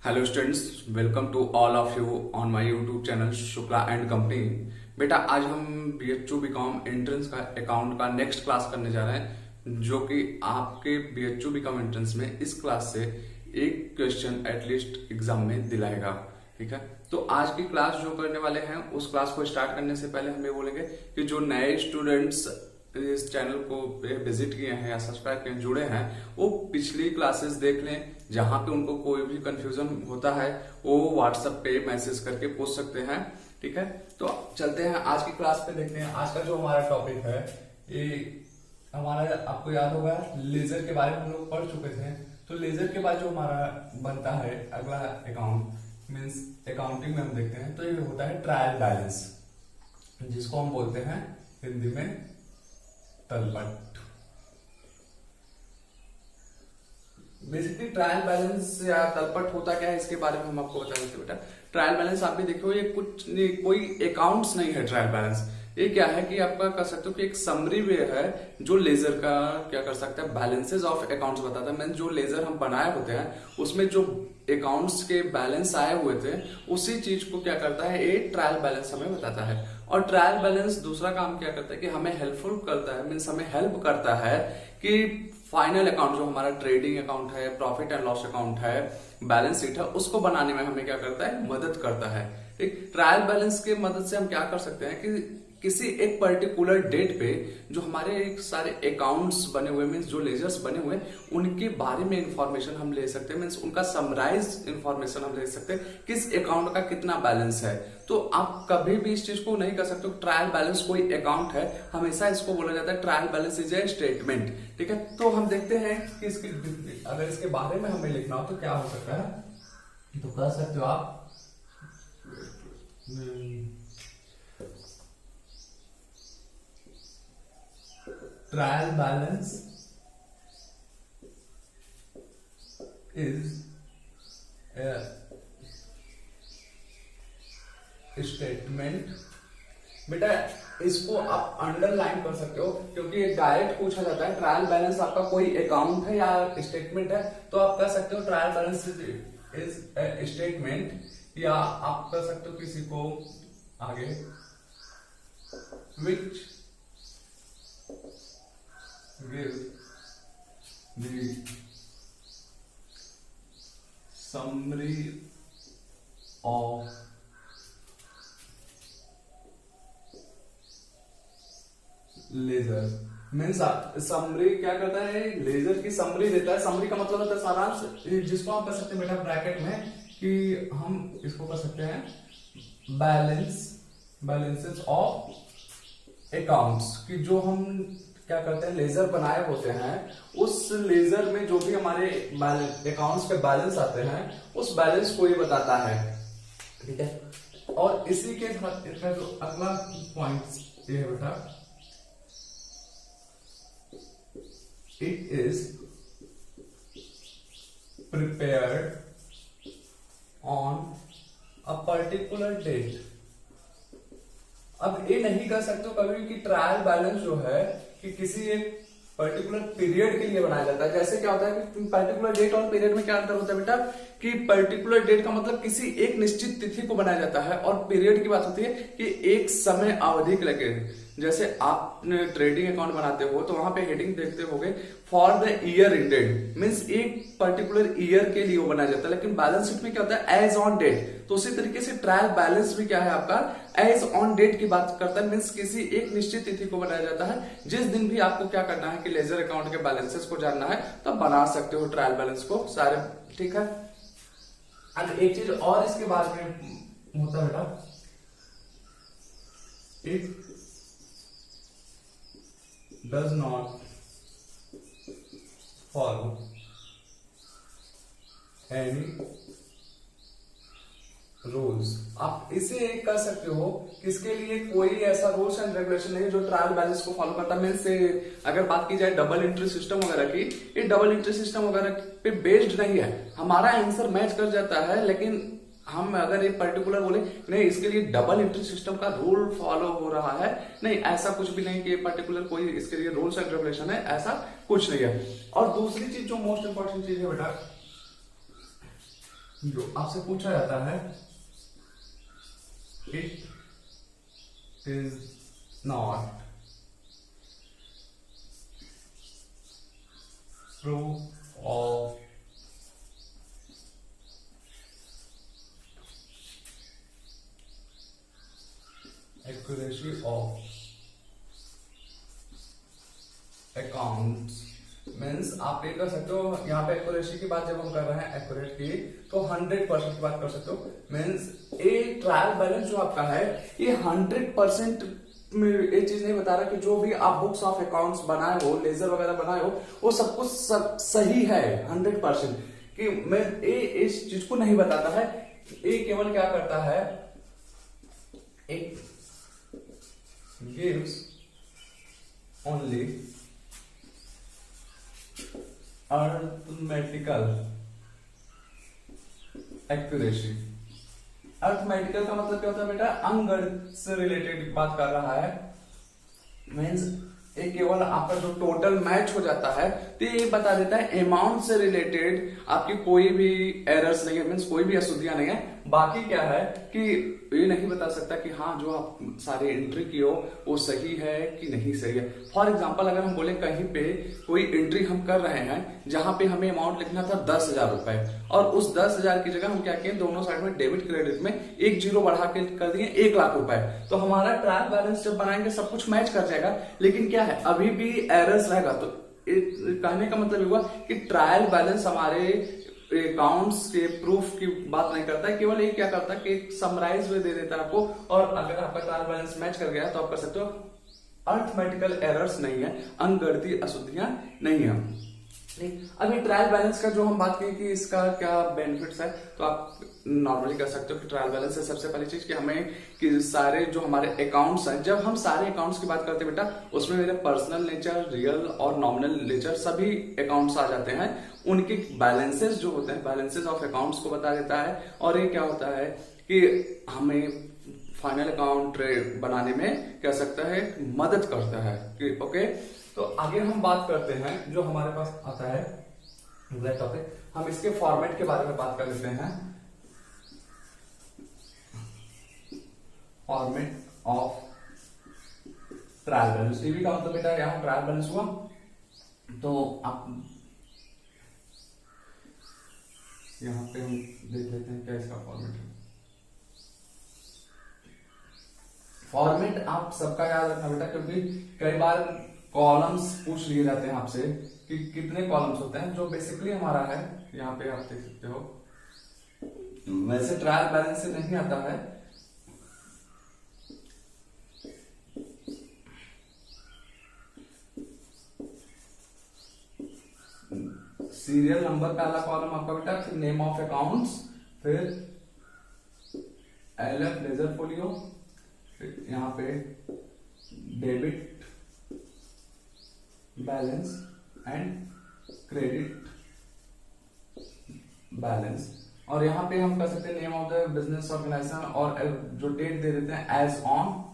Hello students, welcome to all of you on my YouTube channel Shukla and company. बेटा आज हम BHU BCom entrance का account का next class करने जा रहे हैं, जो कि आपके BHU बीकॉम एंट्रेंस में इस क्लास से एक क्वेश्चन एटलीस्ट एग्जाम में दिलाएगा। ठीक है, तो आज की क्लास जो करने वाले हैं उस क्लास को स्टार्ट करने से पहले हम ये बोलेंगे कि जो नए स्टूडेंट्स इस चैनल को विजिट किए हैं या सब्सक्राइब किए जुड़े हैं, वो पिछली क्लासेस देख लें। जहां पे उनको कोई भी कंफ्यूजन होता है वो व्हाट्सएप पे मैसेज करके पूछ सकते हैं। ठीक है, तो चलते हैं आज की क्लास पे, देखते हैं आज का जो हमारा टॉपिक है। ये हमारा आपको याद होगा लेजर के बारे में हम लोग पढ़ चुके थे। तो लेजर के बाद जो हमारा बनता है अगला अकाउंट मीन्स अकाउंटिंग में हम देखते हैं, तो ये होता है ट्रायल बैलेंस, जिसको हम बोलते हैं हिंदी में तलपट। बेसिकली ट्रायल बैलेंस या तलपट होता क्या है इसके बारे में हम आपको बता देते बेटा। ट्रायल बैलेंस आप भी देखो, ये कुछ कोई अकाउंट्स नहीं है। ट्रायल बैलेंस ये क्या है कि आपका कर सकते हो कि एक समरी वे है जो लेजर का क्या कर सकता है, बैलेंसेस ऑफ अकाउंट्स बताता है। मीन जो लेजर हम बनाए होते हैं उसमें जो अकाउंट्स के बैलेंस आए हुए थे उसी चीज को क्या करता है, ये ट्रायल बैलेंस हमें बताता है। और ट्रायल बैलेंस दूसरा काम क्या करता है कि हमें हेल्पफुल करता है, मीन्स हमें हेल्प करता है कि फाइनल अकाउंट जो हमारा ट्रेडिंग अकाउंट है, प्रॉफिट एंड लॉस अकाउंट है, बैलेंस शीट है, उसको बनाने में हमें क्या करता है, मदद करता है। ठीक, ट्रायल बैलेंस के मदद से हम क्या कर सकते हैं कि किसी एक पर्टिकुलर डेट पे जो हमारे एक सारे अकाउंट्स बने हुए मीन्स जो लेजर्स बने हुए उनके बारे में इंफॉर्मेशन हम ले सकते हैं। मीन्स उनका समराइज इंफॉर्मेशन हम ले सकते हैं, किस अकाउंट का कितना बैलेंस है। तो आप कभी भी इस चीज को नहीं कर सकते। ट्रायल बैलेंस कोई अकाउंट है, हमेशा इसको बोला जाता है trial balance is a statement. ठीक है, तो हम देखते हैं कि इसके अगर इसके बारे में हमें लिखना हो तो क्या हो सकता है, तो कह सकते हो आप ट्रायल बैलेंस इज स्टेटमेंट। बेटा इसको आप अंडरलाइन कर सकते हो क्योंकि ये डायरेक्ट पूछा जाता है। ट्रायल बैलेंस आपका कोई अकाउंट है या स्टेटमेंट है, तो आप कह सकते हो ट्रायल बैलेंस इज स्टेटमेंट, या आप कह सकते हो किसी को आगे which give the summary of ledger. Means summary क्या करता है, लेजर की समरी देता है। समरी का मतलब होता है सारांश, जिसको हम कह सकते हैं बेटा ब्रैकेट में कि हम इसको कह सकते हैं बैलेंसेस ऑफ अकाउंट्स, कि जो हम क्या करते हैं लेजर बनाए होते हैं उस लेजर में जो भी हमारे अकाउंट्स के बैलेंस आते हैं उस बैलेंस को ये बताता है। ठीक है, और इसी के साथ इसका जो अगला पॉइंट ये है बेटा, it is prepared on a particular date. अब ये नहीं कह सकते कभी कि ट्रायल बैलेंस जो है कि किसी एक पर्टिकुलर पीरियड के लिए बनाया जाता है। जैसे क्या होता है कि पर्टिकुलर डेट और पीरियड में क्या अंतर होता है बेटा, कि पर्टिकुलर डेट का मतलब किसी एक निश्चित तिथि को बनाया जाता है, और पीरियड की बात होती है कि एक समय अवधि के लगे। जैसे आप ट्रेडिंग अकाउंट बनाते हो तो वहां पे हेडिंग देखते होगे for the year ended, means एक पर्टिकुलर ईयर के लिए वो बनाया जाता है। लेकिन बैलेंस शीट में क्या होता है, एज ऑन डेट। तो उसी तरीके से ट्रायल बैलेंस भी क्या है आपका, एज ऑन डेट की बात करता है। मीन्स किसी एक निश्चित तिथि को बनाया जाता है। जिस दिन भी आपको क्या करना है कि लेजर अकाउंट के बैलेंसेस को जानना है तो बना सकते हो ट्रायल बैलेंस को सारे। ठीक है, अब एक चीज और इसके बारे में होता है बेटा, it does not follow any rules. आप इसे कह सकते हो कि इसके लिए कोई ऐसा रूल्स एंड रेगुलेशन नहीं है जो ट्रायल बैलेंस को फॉलो करता है। मीन्स अगर बात की जाए डबल एंट्री सिस्टम वगैरह की, ये डबल एंट्री सिस्टम वगैरह पे बेस्ड नहीं है। हमारा आंसर मैच कर जाता है, लेकिन हम अगर एक पर्टिकुलर बोले नहीं इसके लिए डबल एंट्री सिस्टम का रूल फॉलो हो रहा है, नहीं ऐसा कुछ भी नहीं कि पर्टिकुलर कोई इसके लिए रूल्स एंड रेगुलेशन है, ऐसा कुछ नहीं है। और दूसरी चीज जो मोस्ट इंपॉर्टेंट चीज है बेटा, जो आपसे पूछा जाता है, it is not proof of accuracy of accounts. Means आप ये कर सकते हो, यहाँ पे एक्यूरेसी की बात जब हम कर रहे हैं एक्यूरेट की, तो 100% की बात कर सकते हो। मीन्स ये ट्रायल बैलेंस जो आपका है ये 100% ये चीज नहीं बता रहा कि जो भी आप बुक्स ऑफ अकाउंट्स बनाए हो, लेजर वगैरह बनाए हो, वो सब कुछ सही है 100%। कि मैं ये इस चीज को नहीं बताता है। ये केवल क्या करता है, एक gives only arithmetical accuracy। Arithmetical का मतलब क्या होता है बेटा, अंकगणित से रिलेटेड बात कर रहा है। मीन्स ये केवल आपका जो टोटल मैच हो जाता है तो ये बता देता है अमाउंट से रिलेटेड आपकी कोई भी एरर्स नहीं है, मीन्स कोई भी अशुद्धियां नहीं है। बाकी क्या है कि ये नहीं बता सकता कि हाँ जो आप सारे एंट्री की हो वो सही है कि नहीं सही है। फॉर एग्जांपल अगर हम बोले कहीं पे कोई एंट्री हम कर रहे हैं जहां पे हमें अमाउंट लिखना था 10,000 रुपए, और उस 10,000 की जगह हम क्या किए, दोनों साइड में डेबिट क्रेडिट में एक जीरो बढ़ा के कर दिए 1,00,000 रुपए, तो हमारा ट्रायल बैलेंस जब बनाएंगे सब कुछ मैच कर जाएगा। लेकिन क्या है, अभी भी एरर्स रहेगा। तो कहने का मतलब हुआ कि ट्रायल बैलेंस हमारे अकाउंट्स के प्रूफ की बात नहीं करता है, केवल ये क्या करता है कि समराइज में दे देता है आपको। और अगर आपका ट्रायल बैलेंस मैच कर गया तो आप कर सकते हो, अर्थमेटिकल एरर्स नहीं है, अंकगणितीय अशुद्धियां नहीं है। अभी ट्रायल बैलेंस का जो हम बात करें कि इसका क्या बेनिफिट्स है, तो आप नॉर्मली कर सकते हो कि ट्रायल बैलेंस है सबसे पहली चीज कि हमें कि सारे जो हमारे अकाउंट्स हैं, जब हम सारे अकाउंट्स की बात करते हैं बेटा, उसमें मेरे पर्सनल नेचर, रियल और नॉमिनल नेचर सभी अकाउंट्स आ जाते हैं। उनके बैलेंसेस जो होते हैं, बैलेंसेस ऑफ अकाउंट्स को बता देता है। और ये क्या होता है कि हमें फाइनल अकाउंट बनाने में क्या सकता है, मदद करता है कि ओके। तो आगे हम बात करते हैं जो हमारे पास आता है अगला टॉपिक, हम इसके फॉर्मेट के बारे में बात कर लेते हैं। Format of trial balance, TV का मतलब बेटा यहां ट्रायल बैलेंस हुआ, तो आप यहां पे हम देख लेते हैं क्या इसका फॉर्मेट है। फॉर्मेट आप सबका याद रखना बेटा, क्योंकि कई बार कॉलम्स पूछ लिए जाते हैं आपसे कि कितने कॉलम्स होते हैं, जो बेसिकली हमारा है यहाँ पे आप देख सकते हो। वैसे ट्रायल बैलेंस से नहीं आता है, सीरियल नंबर पहला कॉलम आपका बेटा, फिर नेम ऑफ अकाउंट्स, फिर एलएफ लेजर फोलियो, फिर यहाँ पे debit balance and credit balance. और यहाँ पे हम कर सकते हैं name of the business organisation, और जो डेट दे देते हैं एज ऑन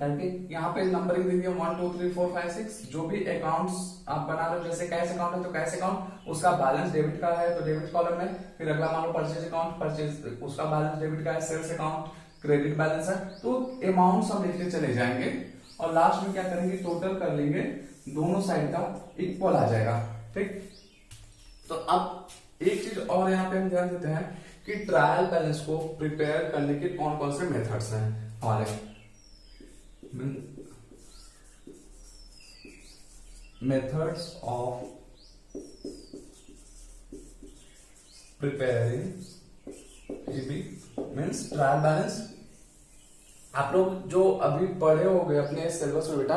करके। यहाँ पे नंबरिंग दे दिया 1 2 3 4 5 6। जो भी अकाउंट्स आप बना रहे हो, जैसे कैश अकाउंट है तो कैश अकाउंट, उसका बैलेंस डेबिट का है तो डेबिट कॉलम में। फिर अगला मान लो परचेज अकाउंट, परचेज उसका बैलेंस डेबिट का है। सेल्स अकाउंट क्रेडिट बैलेंस है। तो अमाउंट्स हम लिखते चले जाएंगे और लास्ट में क्या करेंगे, टोटल कर लेंगे, दोनों साइड का इक्वल आ जाएगा। ठीक, तो अब एक चीज और यहाँ पे हम ध्यान देते हैं कि ट्रायल बैलेंस को प्रिपेयर करने के कौन कौन से मेथड्स हैं हमारे। Methods of preparing means trial balance. आप लोग जो अभी पढ़े हो गए अपने सिलेबस में बेटा,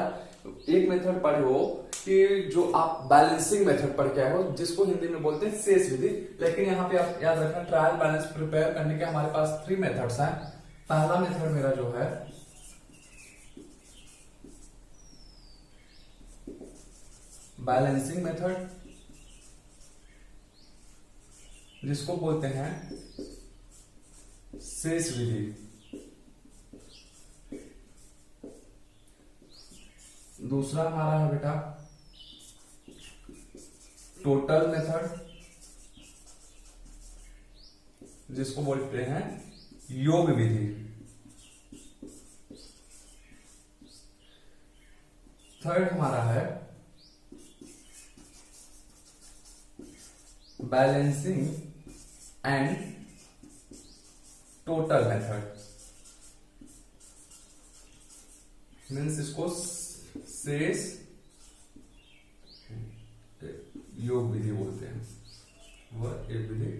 एक मेथड पढ़े हो कि जो आप बैलेंसिंग मेथड पढ़ के आए हो, जिसको हिंदी में बोलते हैं शेष विधि। लेकिन यहाँ पे आप याद रखना, ट्रायल बैलेंस प्रिपेयर करने के हमारे पास 3 मेथड्स हैं। पहला मेथड मेरा जो है बैलेंसिंग मेथड, जिसको बोलते हैं शेष विधि। दूसरा हमारा है बेटा टोटल मेथड, जिसको बोलते हैं योग विधि। थर्ड हमारा है balancing and total method, means इसको शेष योग विधि बोलते हैं। वह एक विधि,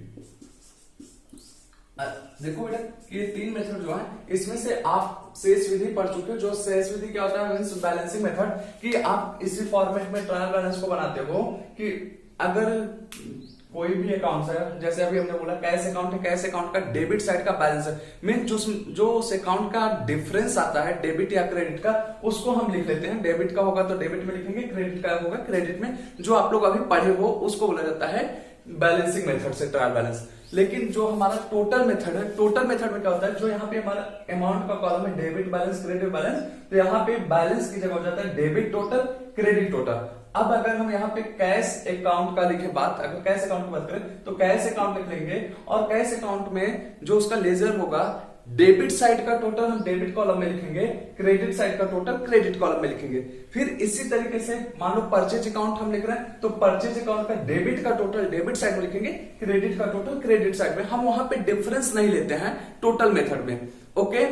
देखो बेटा ये तीन मेथड जो है इसमें से आप शेष विधि पढ़ चुके हो। जो शेष विधि क्या होता है, मीन्स बैलेंसिंग मेथड, कि आप इसी फॉर्मेट में ट्रायल बैलेंस को बनाते हो कि अगर कोई भी अकाउंट है, जैसे अभी हमने बोला कैश अकाउंट है, कैश अकाउंट का डेबिट साइड का बैलेंस है, मीन जो उस अकाउंट का डिफरेंस आता है डेबिट या क्रेडिट का, उसको हम लिख लेते हैं। डेबिट का होगा तो डेबिट में लिखेंगे, क्रेडिट का होगा क्रेडिट में। जो आप लोग अभी पढ़े हो उसको बोला जाता है बैलेंसिंग मेथड से ट्रायल बैलेंस। लेकिन जो हमारा टोटल मेथड है, टोटल मेथड में क्या होता है, जो यहाँ पे हमारा अमाउंट का कॉलम है डेबिट बैलेंस क्रेडिट बैलेंस, तो यहाँ पे बैलेंस की जगह हो जाता है डेबिट टोटल क्रेडिट टोटल। अब अगर हम यहाँ पे कैश अकाउंट का लिखे बात, अगर कैश अकाउंट की बात करें तो कैश अकाउंट लिख लेंगे, और कैश अकाउंट में जो उसका लेजर होगा डेबिट साइड का टोटल हम डेबिट कॉलम में लिखेंगे, क्रेडिट साइड का टोटल क्रेडिट कॉलम में लिखेंगे। फिर इसी तरीके से मान लो परचेज अकाउंट हम लिख रहे हैं तो परचेज अकाउंट का डेबिट का टोटल डेबिट साइड में लिखेंगे, क्रेडिट का टोटल क्रेडिट साइड में। हम वहां पे डिफरेंस नहीं लेते हैं टोटल मेथड में। ओके,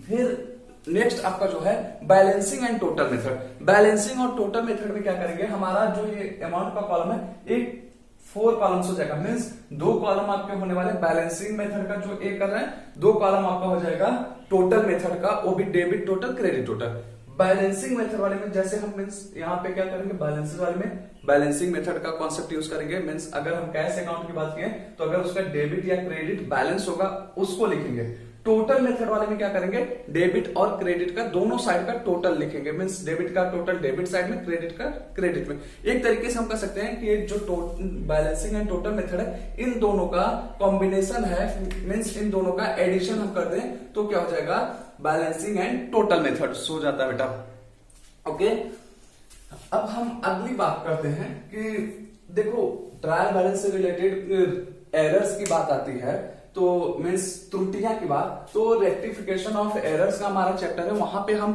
फिर नेक्स्ट आपका जो है balancing and total method. Balancing और टोटल मेथड में क्या करेंगे, हमारा जो ये अमाउंट का कॉलम है एक 4 कॉलम्स हो जाएगा, मीन्स 2 कॉलम आपके होने वाले बैलेंसिंग मेथड का जो एक कर रहे हैं, 2 कॉलम आपका हो जाएगा टोटल मेथड का, वो भी debit total credit total. Balancing method वाले में जैसे हम मीन्स यहाँ पे क्या करेंगे, बैलेंसिंग वाले में बैलेंसिंग मेथड का कॉन्सेप्ट यूज करेंगे। मीन्स अगर हम कैश अकाउंट की बात करें तो अगर उसका डेबिट या क्रेडिट बैलेंस होगा उसको लिखेंगे। टोटल मेथड वाले में क्या करेंगे, डेबिट और क्रेडिट का दोनों साइड का टोटल लिखेंगे, मीन्स डेबिट का टोटल डेबिट साइड में, क्रेडिट का क्रेडिट में। एक तरीके से हम कह सकते हैं कि जो बैलेंसिंग एंड टोटल मेथड है इन दोनों का कॉम्बिनेशन है, मीन्स इन दोनों का एडिशन हम कर दें तो क्या हो जाएगा, बैलेंसिंग एंड टोटल मेथड हो जाता है बेटा। ओके, अब हम अगली बात करते हैं कि देखो ट्रायल बैलेंस से रिलेटेड एरर्स की बात आती है, तो मीन्स त्रुटियां की बात, तो रेक्टिफिकेशन ऑफ एरर्स का हमारा चैप्टर है। वहां पे हम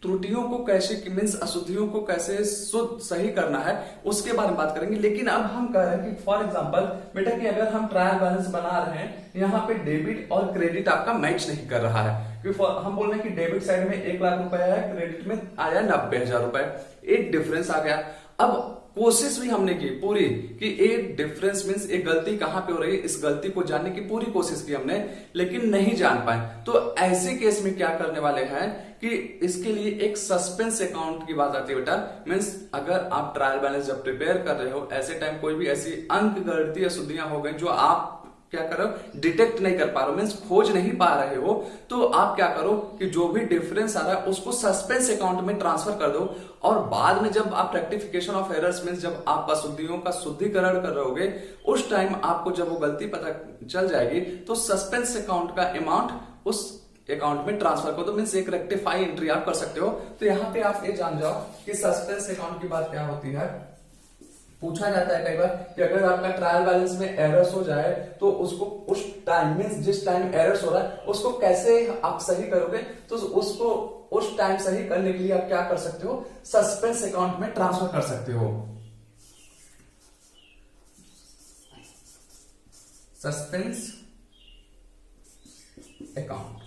त्रुटियों को कैसे, मीन्स अशुद्धियों को कैसे शुद्ध सही करना है उसके बारे में बात करेंगे। लेकिन अब हम कह रहे हैं कि फॉर एग्जांपल बेटा कि अगर हम ट्रायल बैलेंस बना रहे हैं, यहाँ पे डेबिट और क्रेडिट आपका मैच नहीं कर रहा है, क्योंकि हम बोल रहे हैं कि डेबिट साइड में 1 लाख रुपए है, क्रेडिट में आया 90,000 रुपए, एक डिफरेंस आ गया। अब कोशिश भी हमने की पूरी कि एक डिफरेंस मीन्स एक गलती कहां पे हो रही है, इस गलती को जानने की पूरी कोशिश की हमने, लेकिन नहीं जान पाए। तो ऐसे केस में क्या करने वाले हैं कि इसके लिए एक सस्पेंस अकाउंट की बात आती है बेटा। मीन्स अगर आप ट्रायल बैलेंस जब प्रिपेयर कर रहे हो, ऐसे टाइम कोई भी ऐसी अंक गणितीय अशुद्धियां हो गई जो आप क्या करो, डिटेक्ट नहीं कर पा रहे हो, मीन्स खोज नहीं पा रहे हो, तो आप क्या करो कि जो भी डिफरेंस आ रहा है उसको सस्पेंस अकाउंट में ट्रांसफर कर दो, और बाद में जब आप रेक्टिफिकेशन ऑफ एरर्स मीन्स जब आप अशुद्धियों का शुद्धिकरण कर रहोगे, उस टाइम आपको जब वो गलती पता चल जाएगी तो सस्पेंस अकाउंट का अमाउंट उस अकाउंट में ट्रांसफर कर दो, मीन्स एक रेक्टिफाई एंट्री आप कर सकते हो। तो यहाँ पे आप ये जान जाओ कि सस्पेंस अकाउंट की बात क्या होती है। पूछा जाता है कई बार कि अगर आपका ट्रायल बैलेंस में एरर्स हो जाए तो उसको उस टाइम में, जिस टाइम एरर्स हो रहा है उसको कैसे आप सही करोगे, तो उसको उस टाइम सही करने के लिए आप क्या कर सकते हो, सस्पेंस अकाउंट में ट्रांसफर कर सकते हो। सस्पेंस अकाउंट,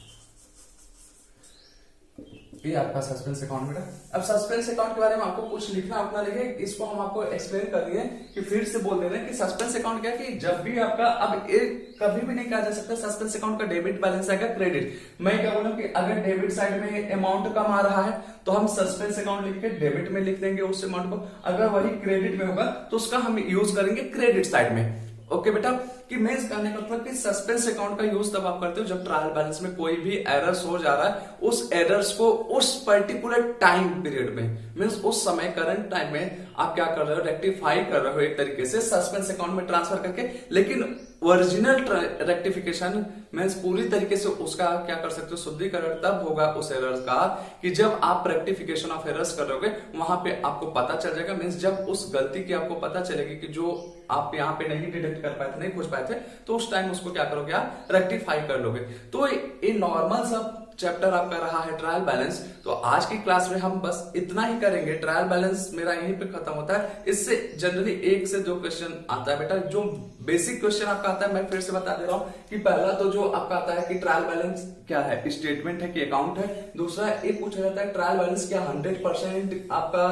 ये आपका सस्पेंस अकाउंट बेटा। अब सस्पेंस अकाउंट के बारे में आपको कुछ लिखना अपना लिखे, इसको हम आपको एक्सप्लेन कर दिए कि फिर से बोल दे रहे हैं कि सस्पेंस अकाउंट क्या है कि जब भी आपका, अब एक कभी भी नहीं कहा जा सकता सस्पेंस अकाउंट का डेबिट बैलेंस आएगा क्रेडिट। मैं क्या बोलूं कि अगर डेबिट साइड में अमाउंट कम आ रहा है तो हम सस्पेंस अकाउंट लिख के डेबिट में लिख देंगे उस अमाउंट को, अगर वही क्रेडिट में होगा तो उसका हम यूज करेंगे क्रेडिट साइड में। ओके बेटा, कि मैं इस करने का मतलब कि सस्पेंस अकाउंट का यूज तब आप करते हो जब ट्रायल बैलेंस में कोई भी एरर्स हो जा रहा है, उस एरर्स को उस पर्टिकुलर टाइम पीरियड में, मींस उस समय करंट टाइम में आप क्या कर रहे हो, रेक्टिफाई कर रहे हो एक तरीके से सस्पेंस अकाउंट में ट्रांसफर करके। लेकिन ओरिजिनल रेक्टिफिकेशन मींस पूरी तरीके से उसका क्या कर सकते हो, शुद्धिकरण तब होगा उस एरर्स का कि जब आप रेक्टिफिकेशन ऑफ एरर्स कर रहोगे, वहां पे आपको पता चल जाएगा, मींस जब उस गलती की आपको पता चलेगी कि जो आप यहाँ पे नहीं डिटेक्ट कर पाए थे, नहीं खोज पाए थे, तो उस टाइम उसको क्या करोगे आप, रेक्टिफाई कर लोगे। तो ये नॉर्मल सब चैप्टर आपका रहा है ट्रायल बैलेंस। तो आज की क्लास में हम बस इतना ही करेंगे, ट्रायल बैलेंस मेरा यहीं पे खत्म होता है। इससे जनरली 1 से 2 क्वेश्चन आता है बेटा, जो बेसिक क्वेश्चन आपका आता है, मैं फिर से बता दे रहा हूं कि पहला तो जो आपका आता है कि ट्रायल बैलेंस क्या है, स्टेटमेंट है कि अकाउंट है। दूसरा एक पूछा जाता है ट्रायल बैलेंस क्या 100% आपका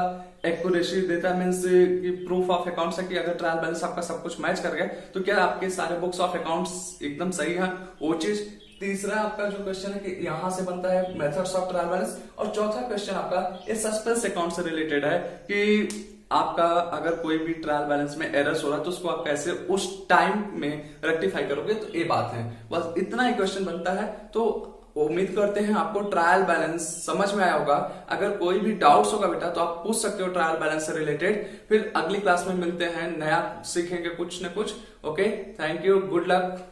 एक्यूरेसी देता है, मीन्स कि प्रूफ ऑफ अकाउंट्स है कि अगर ट्रायल बैलेंस आपका सब कुछ मैच कर गया तो क्या आपके सारे बुक्स ऑफ अकाउंट्स एकदम सही है, वो चीज। तीसरा आपका जो क्वेश्चन है कि यहां से बनता है मेथड्स ऑफ ट्रायल बैलेंस। और चौथा क्वेश्चन आपका ये सस्पेंस अकाउंट से रिलेटेड है कि आपका अगर कोई भी ट्रायल बैलेंस में एरर्स हो रहा है तो उसको आप कैसे उस टाइम में रेक्टिफाई करोगे। तो ये बात है, बस इतना ही क्वेश्चन बनता है। तो उम्मीद करते हैं आपको ट्रायल बैलेंस समझ में आया होगा। अगर कोई भी डाउट्स होगा बेटा तो आप पूछ सकते हो ट्रायल बैलेंस से रिलेटेड। फिर अगली क्लास में मिलते हैं, नया सीखेंगे कुछ न कुछ। Okay, thank you, good luck.